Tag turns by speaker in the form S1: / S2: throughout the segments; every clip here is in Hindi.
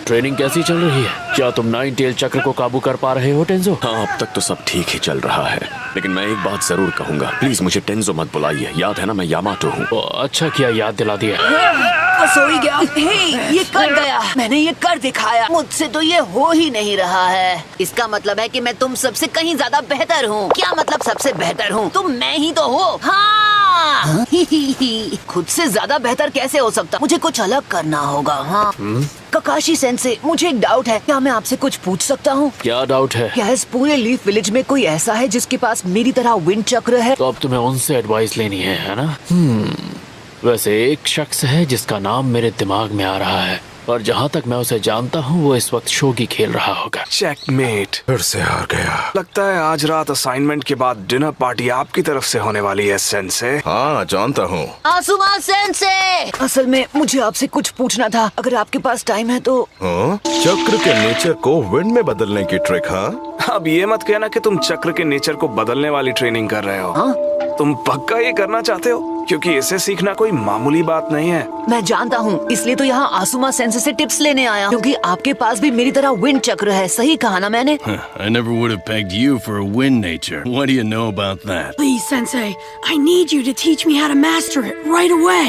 S1: ट्रेनिंग कैसी चल रही है? क्या तुम नाइन टेल चक्र को काबू कर पा रहे हो टेंजो?
S2: हाँ, अब तक तो सब ठीक ही चल रहा है, लेकिन मैं एक बात जरूर कहूँगा, प्लीज मुझे टेंजो मत बुलाइए। याद है ना, मैं यामाटो हूँ।
S1: अच्छा किया याद दिला दिया।
S3: सो ही गया। हे, ये कर गया, मैंने ये कर दिखाया। मुझसे तो ये हो ही नहीं रहा है। इसका मतलब है कि मैं तुम सबसे कहीं ज्यादा बेहतर हूँ। क्या मतलब सबसे बेहतर हूँ? तुम मैं ही तो हो। हाँ। खुद से ज्यादा बेहतर कैसे हो सकता? मुझे कुछ अलग करना होगा। हाँ। ककाशी सेंसे, मुझे एक डाउट है। क्या मैं आपसे कुछ पूछ सकता हूँ?
S1: क्या डाउट है?
S3: क्या इस पूरे लीफ विलेज में कोई ऐसा है जिसके पास मेरी तरह विंड चक्र है?
S1: तो अब तुम्हें उनसे एडवाइस लेनी है ना? वैसे एक शख्स है जिसका नाम मेरे दिमाग में आ रहा है, और जहाँ तक मैं उसे जानता हूँ वो इस वक्त शोगी खेल रहा होगा।
S4: चेकमेट। फिर से हार गया। लगता है आज रात असाइनमेंट के बाद डिनर पार्टी आपकी तरफ से होने वाली है सेंसे।
S5: हाँ, जानता हूँ।
S3: आसुमा सेंसे, असल में मुझे आपसे कुछ पूछना था, अगर आपके पास टाइम है तो।
S5: हाँ? चक्र के नेचर को विंड में बदलने की ट्रिक? हाँ,
S4: अब ये मत कहना कि तुम चक्र के नेचर को बदलने वाली ट्रेनिंग कर रहे हो।
S3: हाँ?
S4: तुम पक्का ये करना चाहते हो? क्योंकि इसे सीखना कोई मामूली बात नहीं है।
S3: मैं जानता हूँ, इसलिए तो यहाँ आसुमा सेंसे से टिप्स लेने आया, क्योंकि आपके पास भी मेरी तरह विंड चक्र है। सही कहा ना मैंने?
S6: I never would have pegged you for a wind nature. What do you know about that?
S7: Please, Sensei, I need you to teach me how to master it right away.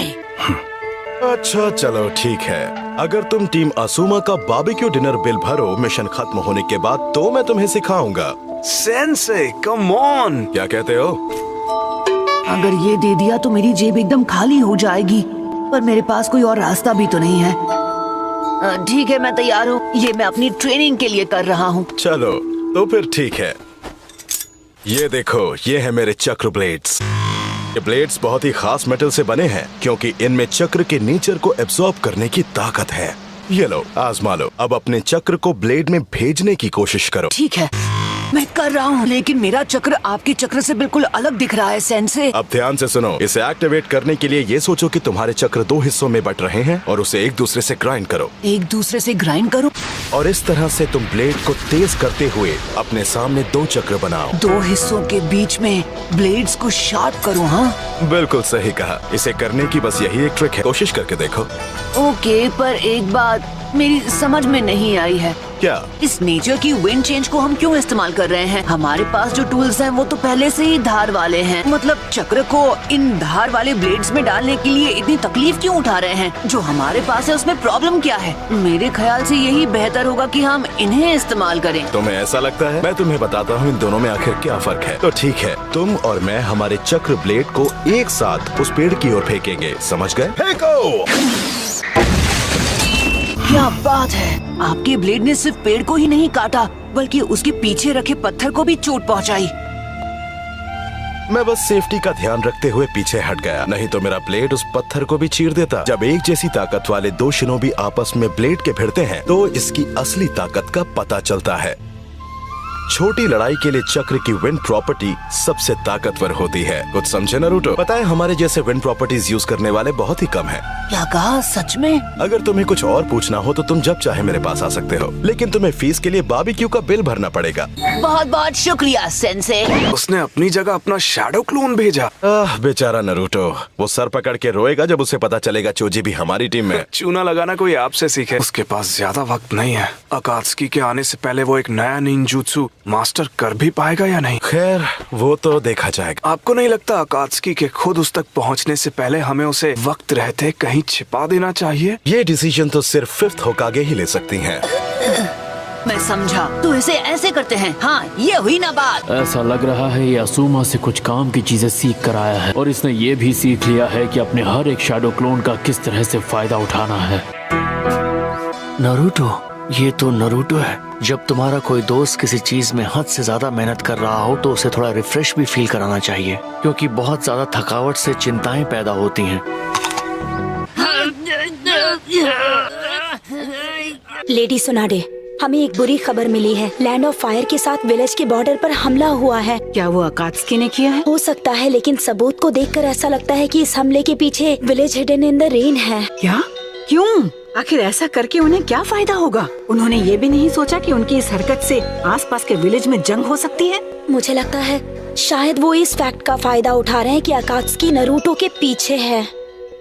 S5: अच्छा चलो ठीक है। अगर तुम टीम आसुमा का बारबेक्यू डिनर बिल भरो मिशन खत्म होने के बाद, तो मैं तुम्हें सिखाऊंगा।
S4: Sensei, come on.
S5: क्या कहते हो?
S3: अगर ये दे दिया तो मेरी जेब एकदम खाली हो जाएगी, पर मेरे पास कोई और रास्ता भी तो नहीं है। ठीक है, मैं तैयार हूँ। ये मैं अपनी ट्रेनिंग के लिए कर रहा हूँ।
S5: चलो तो फिर ठीक है। ये देखो, ये है मेरे चक्र ब्लेड्स। ये ब्लेड्स बहुत ही खास मेटल से बने हैं, क्योंकि इनमें चक्र के नेचर को एब्सॉर्ब करने की ताकत है। ये लो, आजमा लो। अब अपने चक्र को ब्लेड में भेजने की कोशिश करो।
S3: ठीक है, मैं कर रहा हूँ, लेकिन मेरा चक्र आपके चक्र से बिल्कुल अलग दिख रहा है सेंसे।
S5: अब ध्यान से सुनो। इसे एक्टिवेट करने के लिए ये सोचो कि तुम्हारे चक्र दो हिस्सों में बट रहे हैं, और उसे एक दूसरे से ग्राइंड करो।
S3: एक दूसरे से ग्राइंड करो?
S5: और इस तरह से तुम ब्लेड को तेज करते हुए अपने सामने दो चक्र बनाओ।
S3: दो हिस्सों के बीच में ब्लेड्स को शार्प करो। हाँ,
S5: बिल्कुल सही कहा। इसे करने की बस यही एक ट्रिक है, कोशिश करके देखो।
S3: ओके, पर एक बात मेरी समझ में नहीं आई है।
S5: क्या?
S3: इस नेचर की विंड चेंज को हम क्यों इस्तेमाल कर रहे हैं? हमारे पास जो टूल्स हैं वो तो पहले से ही धार वाले हैं। मतलब चक्र को इन धार वाले ब्लेड्स में डालने के लिए इतनी तकलीफ क्यों उठा रहे हैं? जो हमारे पास है उसमें प्रॉब्लम क्या है? मेरे ख्याल से यही बेहतर होगा कि हम इन्हें इस्तेमाल करें।
S5: तुम्हें ऐसा लगता है? मैं तुम्हें बताता हूँ इन दोनों में आखिर क्या फर्क है। तो ठीक है, तुम और मैं हमारे चक्र ब्लेड को एक साथ उस पेड़ की ओर फेंकेंगे, समझ गए? फेंको!
S3: क्या बात है, आपके ब्लेड ने सिर्फ पेड़ को ही नहीं काटा, बल्कि उसके पीछे रखे पत्थर को भी चोट पहुंचाई।
S5: मैं बस सेफ्टी का ध्यान रखते हुए पीछे हट गया, नहीं तो मेरा ब्लेड उस पत्थर को भी चीर देता। जब एक जैसी ताकत वाले दो शिनोबी आपस में ब्लेड के भिड़ते हैं, तो इसकी असली ताकत का पता चलता है। छोटी लड़ाई के लिए चक्र की विंड प्रॉपर्टी सबसे ताकतवर होती है। कुछ समझे नारुतो? पता है, हमारे जैसे विंड प्रॉपर्टीज यूज करने वाले बहुत ही कम हैं।
S3: क्या कहा? सच में?
S5: अगर तुम्हें कुछ और पूछना हो तो तुम जब चाहे मेरे पास आ सकते हो, लेकिन तुम्हें फीस के लिए बारबेक्यू का बिल भरना पड़ेगा।
S3: बहुत बहुत शुक्रिया सेंसे।
S4: उसने अपनी जगह अपना शैडो क्लोन भेजा।
S5: बेचारा नारुतो, वो सर पकड़ के रोएगा जब उसे पता चलेगा चोजी भी हमारी टीम में।
S4: चूना लगाना कोई आपसे सीखे। उसके पास ज्यादा वक्त नहीं है। अकात्सुकी के आने से पहले वो एक नया निंजुत्सु मास्टर कर भी पाएगा या नहीं?
S5: खैर, वो तो देखा जाएगा।
S4: आपको नहीं लगता अकात्सुकी के खुद उस तक पहुंचने से पहले हमें उसे वक्त रहते कहीं छिपा देना चाहिए?
S5: ये डिसीजन तो सिर्फ फिफ्थ होकागे ही ले सकती हैं।
S3: मैं समझा, तो इसे ऐसे करते हैं। हाँ, ये हुई ना बात।
S1: ऐसा लग रहा है ये आसुमा से कुछ काम की चीजें सीख कर आया है, और इसने ये भी सीख लिया है कि अपने हर एक शैडो क्लोन का किस तरह से फायदा उठाना है।
S8: नारुतो, ये तो नारुतो है। जब तुम्हारा कोई दोस्त किसी चीज में हद से ज्यादा मेहनत कर रहा हो तो उसे थोड़ा रिफ्रेश भी फील कराना चाहिए, क्योंकि बहुत ज्यादा थकावट से चिंताएं पैदा होती हैं।
S9: लेडी सुनाडे, हमें एक बुरी खबर मिली है। लैंड ऑफ फायर के साथ विलेज के बॉर्डर पर हमला हुआ है।
S7: क्या वो अकात्सुकी ने किया है?
S9: हो सकता है, लेकिन सबूत को देखकर ऐसा लगता है कि इस हमले के पीछे village hidden in the rain है।
S7: क्या? क्यों? आखिर ऐसा करके उन्हें क्या फायदा होगा? उन्होंने ये भी नहीं सोचा कि उनकी इस हरकत से आसपास के विलेज में जंग हो सकती है।
S9: मुझे लगता है शायद वो इस फैक्ट का फायदा उठा रहे हैं कि अकात्सुकी नारुतो के पीछे है।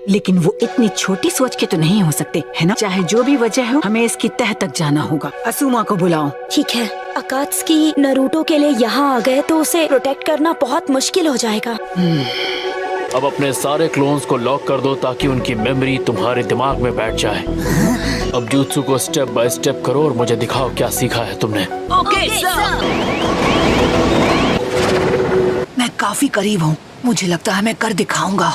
S7: लेकिन वो इतनी छोटी सोच के तो नहीं हो सकते, है ना? चाहे जो भी वजह हो, हमें इसकी तह तक जाना होगा। असूमा को बुलाओ।
S9: ठीक है। अकात्सुकी नरूटो के लिए यहाँ आ गए तो उसे प्रोटेक्ट करना बहुत मुश्किल हो जाएगा।
S1: अब अपने सारे क्लोन्स को लॉक कर दो ताकि उनकी मेमोरी तुम्हारे दिमाग में बैठ जाए। अब jutsu को स्टेप बाय स्टेप करो और मुझे दिखाओ क्या सीखा है तुमने।
S3: Okay sir. मैं काफी करीब हूँ, मुझे लगता है मैं कर दिखाऊंगा।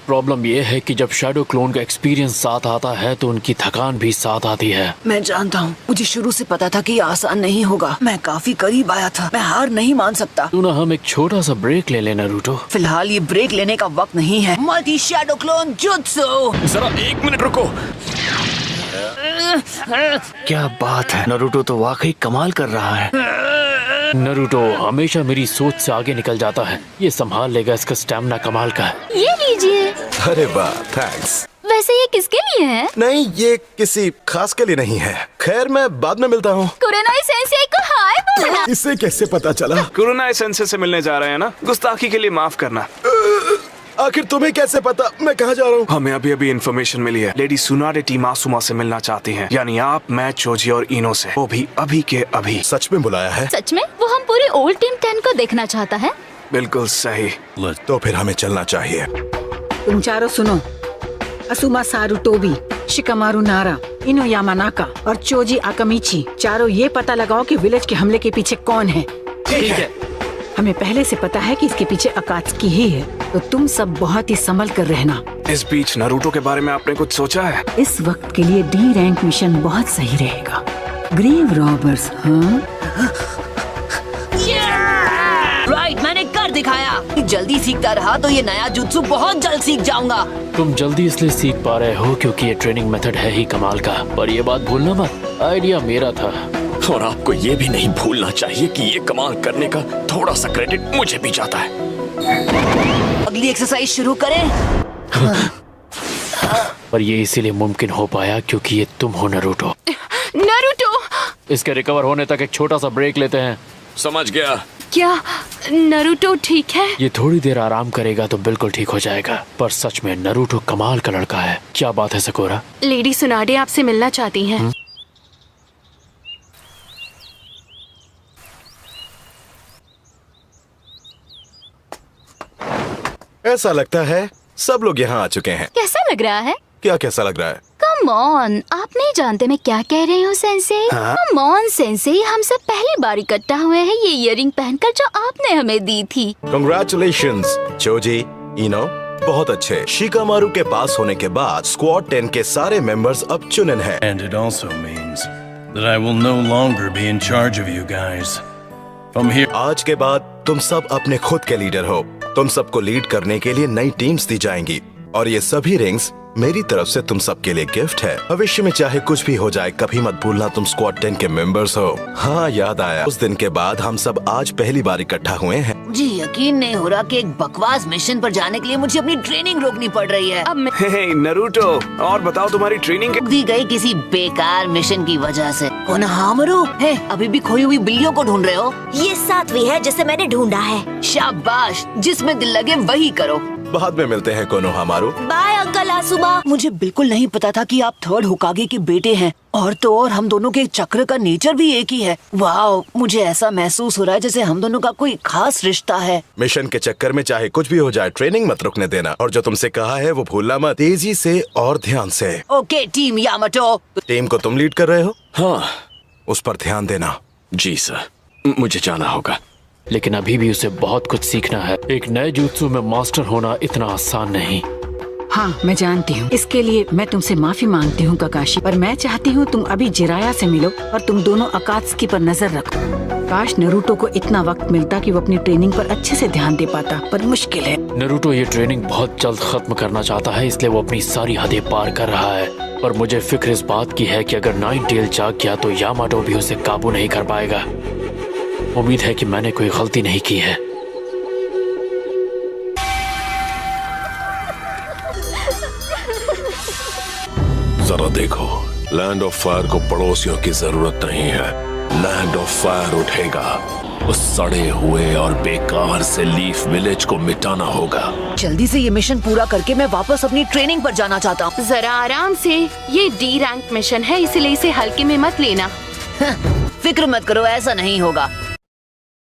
S1: प्रॉब्लम ये है कि जब शैडो क्लोन का एक्सपीरियंस साथ आता है तो उनकी थकान भी साथ आती है।
S3: मैं जानता हूँ, मुझे शुरू से पता था कि ये आसान नहीं होगा। मैं काफी करीब आया था, मैं हार नहीं मान सकता।
S1: क्यों ना हम एक छोटा सा ब्रेक ले लें नरूटो?
S3: फिलहाल ये ब्रेक लेने का वक्त नहीं है। Multi shadow clone jutsu.
S2: जरा 1 मिनट रुको।
S8: क्या बात है, नरूटो तो वाकई कमाल कर रहा है।
S1: नरूटो हमेशा मेरी सोच से आगे निकल जाता है। ये संभाल लेगा, इसका स्टैमिना कमाल का है।
S10: ये लीजिए।
S5: अरे वाह, थैंक्स।
S10: वैसे ये किसके लिए है?
S5: नहीं, ये किसी खास के लिए नहीं है। खैर, मैं बाद में मिलता हूँ।
S10: कुरोनाई सेंसेई को हाय बोलना।
S5: इससे कैसे पता चला?
S4: कुरोनाई सेंसेई से मिलने जा रहे हैं ना? गुस्ताखी के लिए माफ करना।
S5: आखिर तुम्हें कैसे पता मैं कहाँ जा रहा हूँ?
S4: हमें अभी अभी इन्फॉर्मेशन मिली है। लेडी सुनाडे टीम आसुमा से मिलना चाहती हैं। यानी आप, मैं, चोजी और इनो से। वो भी अभी के अभी।
S5: सच में बुलाया है?
S10: सच में? वो हम पूरी ओल्ड टीम 10 को देखना चाहता है।
S4: बिल्कुल सही।
S5: तो फिर हमें चलना चाहिए।
S7: तुम चारों सुनो, असुमा सारुटोबी, शिकामारू नारा, इनो यामानाका और चोजी आकामिची, चारों ये पता लगाओ कि विलेज के हमले के पीछे कौन है।
S1: ठीक है।
S7: हमें पहले से पता है कि इसके पीछे अकात्सुकी ही है, तो तुम सब बहुत ही संभल कर रहना।
S4: इस बीच नरूटो के बारे में आपने कुछ सोचा है?
S7: इस वक्त के लिए डी रैंक मिशन बहुत सही रहेगा। ग्रेव रॉबर्स, हाँ?
S3: राइट, मैंने कर दिखाया। जल्दी सीखता रहा तो ये नया जुत्सु बहुत जल्द सीख जाऊंगा।
S1: तुम जल्दी इसलिए सीख पा रहे हो क्योंकि ये ट्रेनिंग मेथड है ही कमाल का। पर ये बात भूलना मत, आइडिया मेरा था।
S2: और आपको ये भी नहीं भूलना चाहिए कि ये कमाल करने का थोड़ा सा क्रेडिट मुझे भी जाता है।
S3: अगली एक्सरसाइज शुरू करें।
S1: पर ये इसीलिए मुमकिन हो पाया क्योंकि ये तुम हो नरूटो।
S10: नरूटो!
S1: इसके रिकवर होने तक एक छोटा सा ब्रेक लेते हैं।
S2: समझ गया।
S10: क्या नरूटो ठीक है?
S1: ये थोड़ी देर आराम करेगा तो बिल्कुल ठीक हो जाएगा। पर सच में नरूटो कमाल का लड़का है। क्या बात है सकोरा?
S10: लेडी सुनाडे आपसे मिलना चाहती हैं।
S5: ऐसा लगता है सब लोग यहाँ आ चुके हैं।
S10: कैसा लग रहा है?
S5: क्या कैसा लग रहा है?
S10: कम ऑन, आप नहीं जानते मैं क्या कह रही हूँ सेंसेई। कम ऑन सेंसेई, हम सब पहली बार इकट्ठा हुए हैं ये इयरिंग पहनकर जो आपने हमें दी थी।
S5: Congratulations, चोजी, इनो, बहुत अच्छे। शिकामारू के पास होने के बाद स्क्वाड 10 के सारे मेंबर्स अब चुनिन हैं।
S6: And it also means that I will no longer be in charge of you guys. From here,
S5: आज के बाद तुम सब अपने खुद के लीडर हो। तुम सबको लीड करने के लिए नई टीम्स दी जाएंगी और ये सभी रिंग्स मेरी तरफ से तुम सबके लिए गिफ्ट है। भविष्य में चाहे कुछ भी हो जाए, कभी मत भूलना तुम स्क्वाड 10 के मेंबर्स हो। हाँ, याद आया, उस दिन के बाद हम सब आज पहली बार इकट्ठा हुए हैं।
S3: मुझे यकीन नहीं हो रहा कि एक बकवास मिशन पर जाने के लिए मुझे अपनी ट्रेनिंग रोकनी पड़ रही है।
S10: अब मैं
S4: हे नरूटो, और बताओ तुम्हारी ट्रेनिंग
S3: रोक दी गई किसी बेकार मिशन की वजह से। कोनोहामारू, है अभी भी खोई हुई बिल्लियों को ढूंढ रहे हो?
S9: ये 7वीं है जिसे मैंने ढूंढा है।
S3: शाबाश, जिसमें दिल लगे वही करो।
S5: बाद में मिलते हैं कोनोहामारू।
S9: Bye uncle आसुमा।
S3: मुझे बिल्कुल नहीं पता था कि आप 3rd होकागे के बेटे हैं। और तो और हम दोनों के चक्र का नेचर भी एक ही है। वाह, मुझे ऐसा महसूस हो रहा है जैसे हम दोनों का कोई खास रिश्ता है।
S5: मिशन के चक्कर में चाहे कुछ भी हो जाए, ट्रेनिंग मत रुकने देना। और जो तुमसे कहा है वो भूलना मत, तेजी से और ध्यान से।
S3: Okay team Yamato.
S5: टीम को तुम लीड कर रहे हो?
S2: हाँ
S5: उस पर ध्यान देना।
S2: जी सर, मुझे जाना होगा।
S1: लेकिन अभी भी उसे बहुत कुछ सीखना है। एक नए जुत्सु में मास्टर होना इतना आसान नहीं।
S7: हाँ, मैं जानती हूँ। इसके लिए मैं तुमसे माफी मांगती हूँ काकाशी, पर मैं चाहती हूँ तुम अभी जिराया से मिलो और तुम दोनों अकात्सुकी पर नजर रखो। काश नरूटो को इतना वक्त मिलता कि वो अपनी ट्रेनिंग पर अच्छे से ध्यान दे पाता, पर मुश्किल है।
S1: नरूटो ये ट्रेनिंग बहुत जल्द खत्म करना चाहता है, इसलिए वो अपनी सारी हदें पार कर रहा है। पर मुझे फिक्र इस बात की है कि अगर नाइन टेल जाग गया तो यामाटो भी उसे काबू नहीं कर पाएगा। उम्मीद है कि मैंने कोई गलती नहीं की है।
S11: जरा देखो, लैंड ऑफ फायर को पड़ोसियों की जरूरत नहीं है। लैंड ऑफ फायर उठेगा उस सड़े हुए और बेकार से लीफ विलेज को मिटाना होगा।
S3: जल्दी से ये मिशन पूरा करके मैं वापस अपनी ट्रेनिंग पर जाना चाहता हूँ।
S12: जरा आराम से, ये D रैंक मिशन है, इसलिए इसे हल्के में मत लेना।
S3: फिक्र मत करो, ऐसा नहीं होगा।